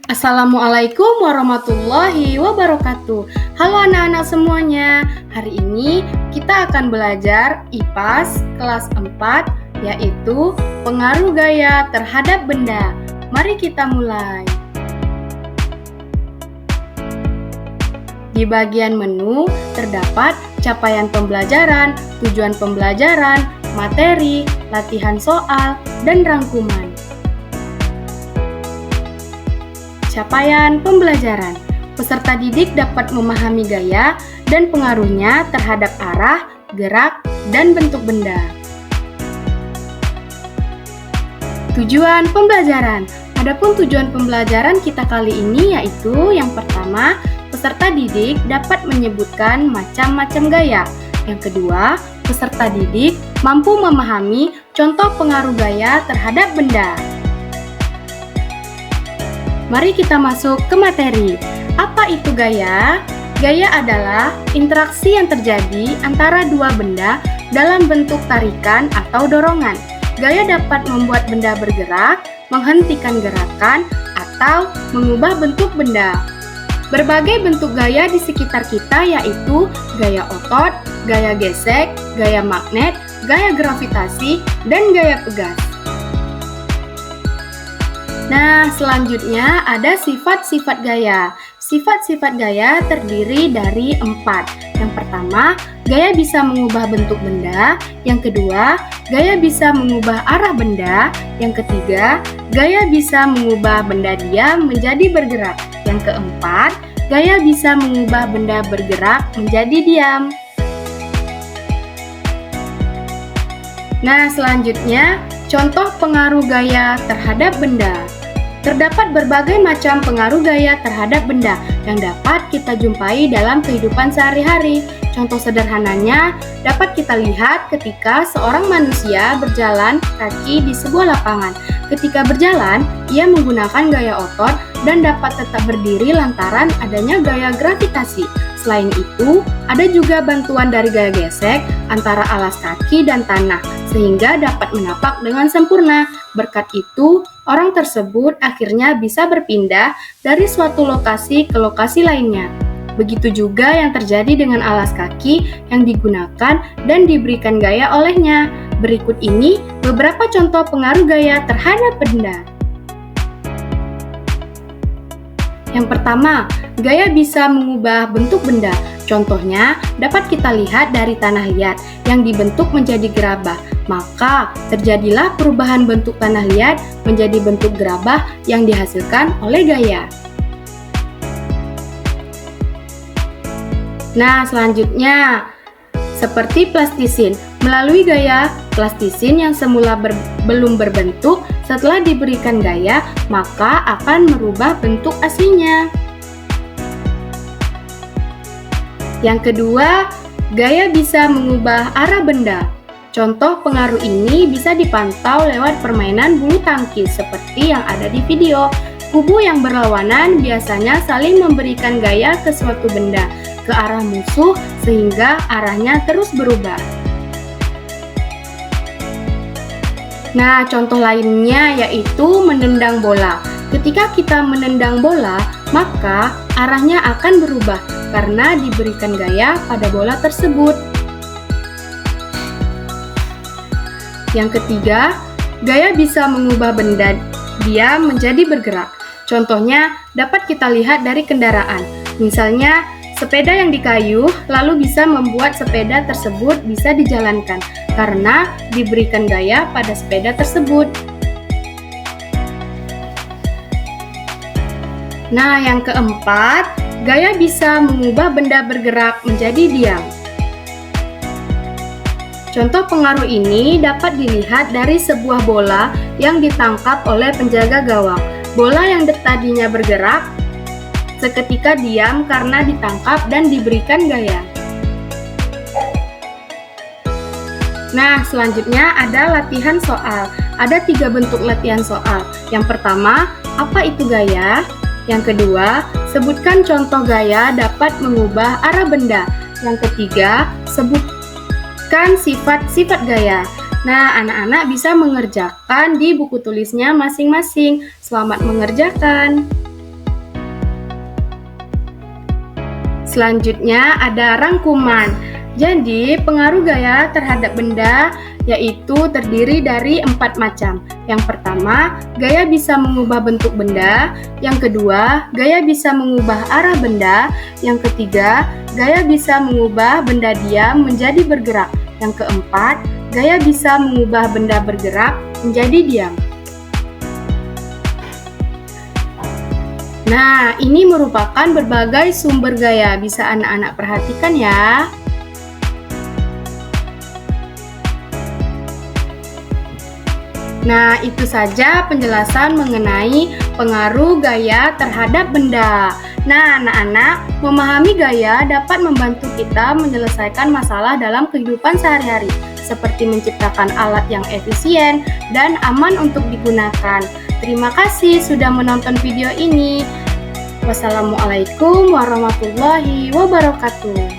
Assalamualaikum warahmatullahi wabarakatuh. Halo anak-anak semuanya. Hari ini kita akan belajar IPAS kelas 4, yaitu pengaruh gaya terhadap benda. Mari kita mulai. Di bagian menu terdapat capaian pembelajaran, tujuan pembelajaran, materi, latihan soal, dan rangkuman. Capaian pembelajaran. Peserta didik dapat memahami gaya dan pengaruhnya terhadap arah, gerak, dan bentuk benda. Tujuan pembelajaran. Adapun tujuan pembelajaran kita kali ini yaitu yang pertama, peserta didik dapat menyebutkan macam-macam gaya. Yang kedua, peserta didik mampu memahami contoh pengaruh gaya terhadap benda. Mari kita masuk ke materi. Apa itu gaya? Gaya adalah interaksi yang terjadi antara dua benda dalam bentuk tarikan atau dorongan. Gaya dapat membuat benda bergerak, menghentikan gerakan, atau mengubah bentuk benda. Berbagai bentuk gaya di sekitar kita yaitu gaya otot, gaya gesek, gaya magnet, gaya gravitasi, dan gaya pegas. Nah, selanjutnya ada sifat-sifat gaya. Sifat-sifat gaya terdiri dari 4. Yang pertama, gaya bisa mengubah bentuk benda. Yang kedua, gaya bisa mengubah arah benda. Yang ketiga, gaya bisa mengubah benda diam menjadi bergerak. Yang keempat, gaya bisa mengubah benda bergerak menjadi diam. Nah, selanjutnya, contoh pengaruh gaya terhadap benda. Terdapat berbagai macam pengaruh gaya terhadap benda yang dapat kita jumpai dalam kehidupan sehari-hari. Contoh sederhananya dapat kita lihat ketika seorang manusia berjalan kaki di sebuah lapangan. Ketika berjalan, ia menggunakan gaya otot dan dapat tetap berdiri lantaran adanya gaya gravitasi. Selain itu, ada juga bantuan dari gaya gesek antara alas kaki dan tanah, sehingga dapat menapak dengan sempurna. Berkat itu, orang tersebut akhirnya bisa berpindah dari suatu lokasi ke lokasi lainnya. Begitu juga yang terjadi dengan alas kaki yang digunakan dan diberikan gaya olehnya. Berikut ini beberapa contoh pengaruh gaya terhadap benda. Yang pertama, gaya bisa mengubah bentuk benda. Contohnya dapat kita lihat dari tanah liat yang dibentuk menjadi gerabah. Maka terjadilah perubahan bentuk tanah liat menjadi bentuk gerabah yang dihasilkan oleh gaya. Nah, selanjutnya seperti plastisin. Melalui gaya, plastisin yang semula belum berbentuk setelah diberikan gaya, maka akan merubah bentuk aslinya. Yang kedua, gaya bisa mengubah arah benda. Contoh pengaruh ini bisa dipantau lewat permainan bulu tangkis seperti yang ada di video. Kubu yang berlawanan biasanya saling memberikan gaya ke suatu benda ke arah musuh sehingga arahnya terus berubah. Nah, contoh lainnya yaitu menendang bola. Ketika kita menendang bola, maka arahnya akan berubah karena diberikan gaya pada bola tersebut. Yang ketiga, gaya bisa mengubah benda diam menjadi bergerak. Contohnya dapat kita lihat dari kendaraan. Misalnya, sepeda yang dikayuh lalu bisa membuat sepeda tersebut bisa dijalankan karena diberikan gaya pada sepeda tersebut. Nah, yang keempat, gaya bisa mengubah benda bergerak menjadi diam. Contoh pengaruh ini dapat dilihat dari sebuah bola yang ditangkap oleh penjaga gawang. Bola yang tadinya bergerak seketika diam karena ditangkap dan diberikan gaya. Nah, selanjutnya ada latihan soal. Ada 3 bentuk latihan soal. Yang pertama, apa itu gaya? Yang kedua, sebutkan contoh gaya dapat mengubah arah benda. Yang ketiga, sebutkan sifat-sifat gaya. Nah, anak-anak bisa mengerjakan di buku tulisnya masing-masing. Selamat mengerjakan. Selanjutnya ada rangkuman. Jadi, pengaruh gaya terhadap benda yaitu terdiri dari 4 macam. Yang pertama, gaya bisa mengubah bentuk benda. Yang kedua, gaya bisa mengubah arah benda. Yang ketiga, gaya bisa mengubah benda diam menjadi bergerak. Yang keempat, gaya bisa mengubah benda bergerak menjadi diam. Nah, ini merupakan berbagai sumber gaya. Bisa anak-anak perhatikan ya. Nah, itu saja penjelasan mengenai pengaruh gaya terhadap benda. Nah, anak-anak, memahami gaya dapat membantu kita menyelesaikan masalah dalam kehidupan sehari-hari, seperti menciptakan alat yang efisien dan aman untuk digunakan. Terima kasih sudah menonton video ini. Wassalamualaikum warahmatullahi wabarakatuh.